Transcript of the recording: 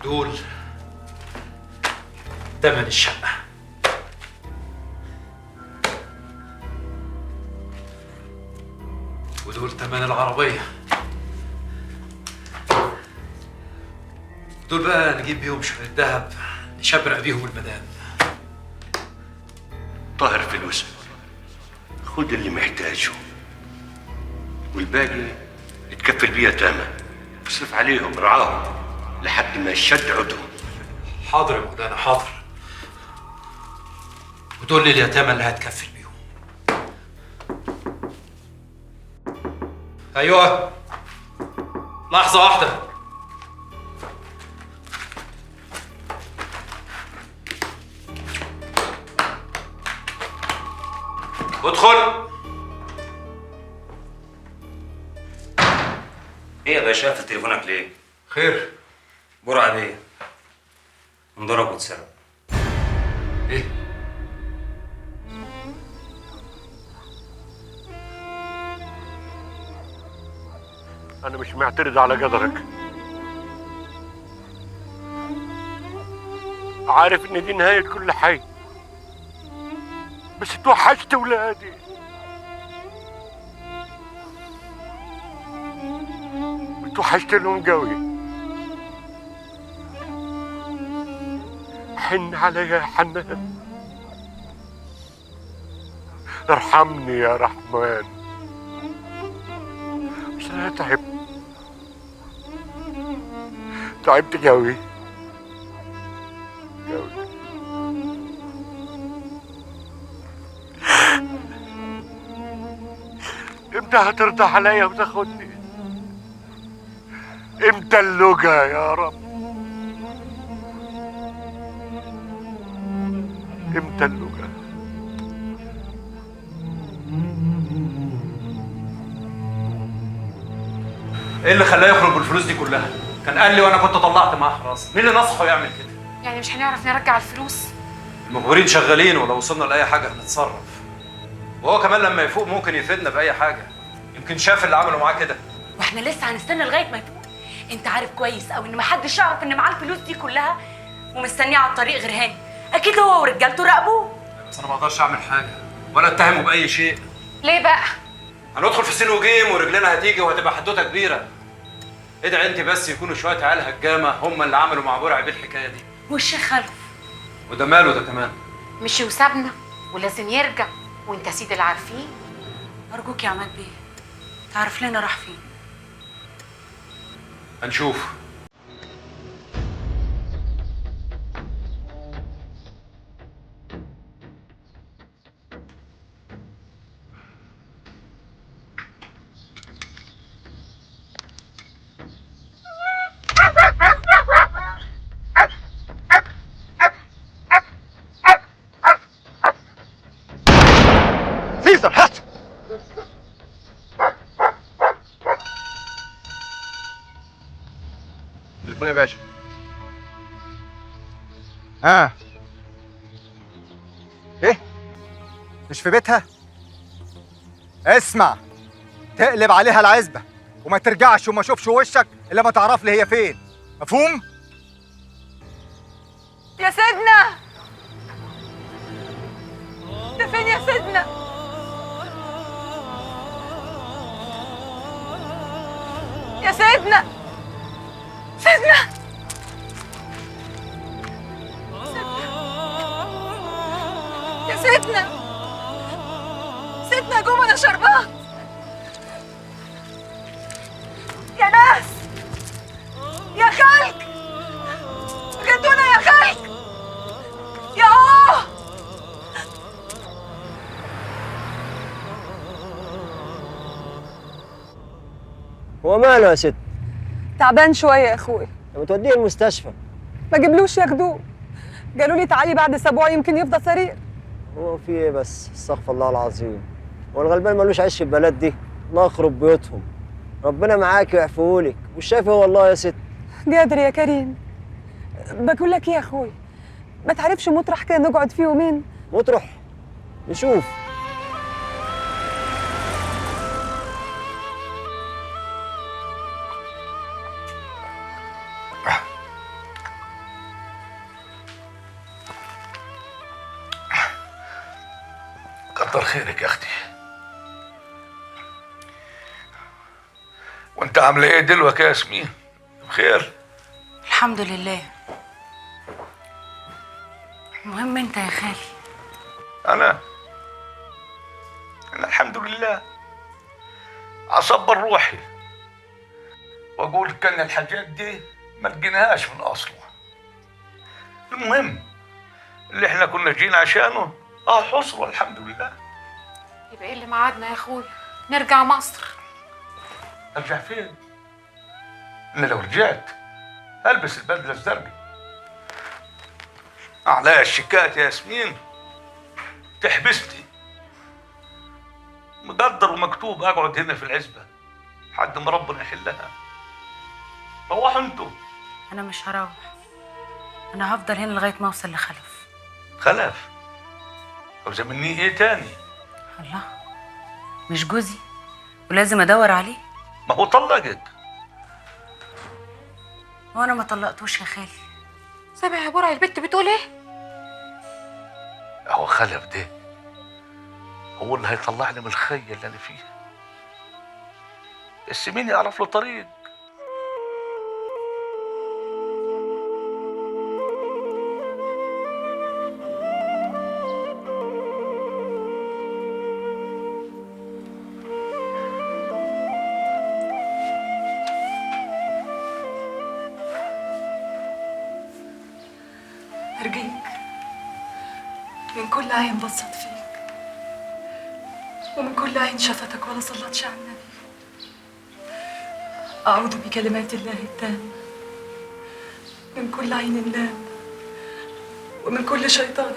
دول تمن الشقة، ودول تمن العربية، دول بقى نجيب بيهم شوية ذهب نشبرق بيهم المدام. طاهر فلوسك، خد اللي محتاجه والباقي تكفل بيه يتامى، اصرف عليهم رعاهم لحد ما يشد عدهم. حاضر يا مولانا حاضر، ودول اليتامى اللي هتكفل بيهم. ايوه لحظة واحدة. ادخل. ايه يا باشا قافل تليفونك ليه؟ خير؟ جرعة دي انضرب واتسرق. ايه؟ انا مش معترض على قدرك، عارف ان دي نهاية كل حي، بس توحشت ولادي. توحشت لهم قوي. حن علي يا حنان، ارحمني يا رحمن، مش انا تعبت قوي قوي. امتى هترضى عليا وتاخدني؟ امتى اللقا يا رب؟ امتى اللقا؟ ايه اللي خلاه يخرج بالفلوس دي كلها؟ كان قال لي وانا كنت طلعت معاه حراسه، مين اللي نصحه يعمل كده؟ يعني مش هنعرف نرجع الفلوس؟ المخبرين شغالين ولو وصلنا لاي حاجه هنتصرف، وهو كمان لما يفوق ممكن يفيدنا باي حاجه، يمكن شاف اللي عملوا معاه كده. واحنا لسه هنستنى لغايه ما يفوق؟ انت عارف كويس قوي ان محدش يعرف ان معاه الفلوس دي كلها ومستنيه على الطريق غير هاني، اكيد هو ورجالته راقبوه. بس انا ما اقدرش اعمل حاجه ولا اتهمه باي شيء. ليه بقى؟ هندخل في سين وجيم ورجلنا هتيجي وهتبقى حدوته كبيره. ادعي انت بس يكونوا شويه عيال هجامه هم اللي عملوا مع برع بيه الحكايه دي. والشيخ خلف وده ماله ده كمان؟ مشي وسابنا ولازم يرجع، وانت سيد العارفين. ارجوك يا عماد بيه تعرف لنا راح فين. هنشوف. سيزر هات. تليفون يا باشا. ايه؟ مش في بيتها؟ اسمع، تقلب عليها العزبة وما ترجعش وما اشوفش وشك الا ما تعرف لي هي فين، مفهوم؟ يا سيدنا، انت فين يا سيدنا؟ يا سيدنا، سيدنا، يا سيدنا، سيدنا قوم انا شربات. يا ناس، يا خلق، غدونا يا خلق، يا هو ماله يا ست؟ تعبان شويه يا اخوي. لما توديه المستشفى. ما جبلوش ياخدوه، قالوا لي تعالي بعد اسبوع يمكن يفضى سرير. هو في ايه بس؟ استغفر الله العظيم. هو الغلبان ملوش عيش في البلد دي، الله يخرب بيوتهم. ربنا معاك ويعفوهولك، والشافي هو الله يا ست. قادر يا كريم. بقول لك ايه يا اخوي، ما تعرفش مطرح كده نقعد فيه يومين؟ مطرح؟ نشوف. خيرك يا اختي. وانت عامله ايه دلوقتي يا ياسمين؟ بخير؟ الحمد لله. المهم انت يا خالي. انا الحمد لله اصبر روحي واقول كان الحاجات دي ما لقيناهاش من اصله. المهم اللي احنا كنا جينا عشانه حصره الحمد لله. يبقى ايه اللي معادنا يا اخويا؟ نرجع مصر. ارجع فين؟ انا لو رجعت البس البدله الزرقاء. عليا الشيكات يا ياسمين تحبسني. مقدر ومكتوب اقعد هنا في العزبه لحد ما ربنا يحلها. روحوا انتوا. انا مش هروح، انا هفضل هنا لغايه ما اوصل لخلف. خلف؟ عاوزه مني ايه تاني؟ الله، مش جوزي ولازم ادور عليه؟ ما هو طلقك. وانا ما طلقتوش يا خالي. سامع يا برع البت بتقول ايه؟ هو خلف ده هو اللي هيطلعني من الخية اللي انا فيها. بس مين يعرف له طريق؟ أرجيك من كل عين بصت فيك ومن كل عين شفتك ولا صلتش على النبي. أعوذ بكلمات الله التامة من كل عين لام ومن كل شيطان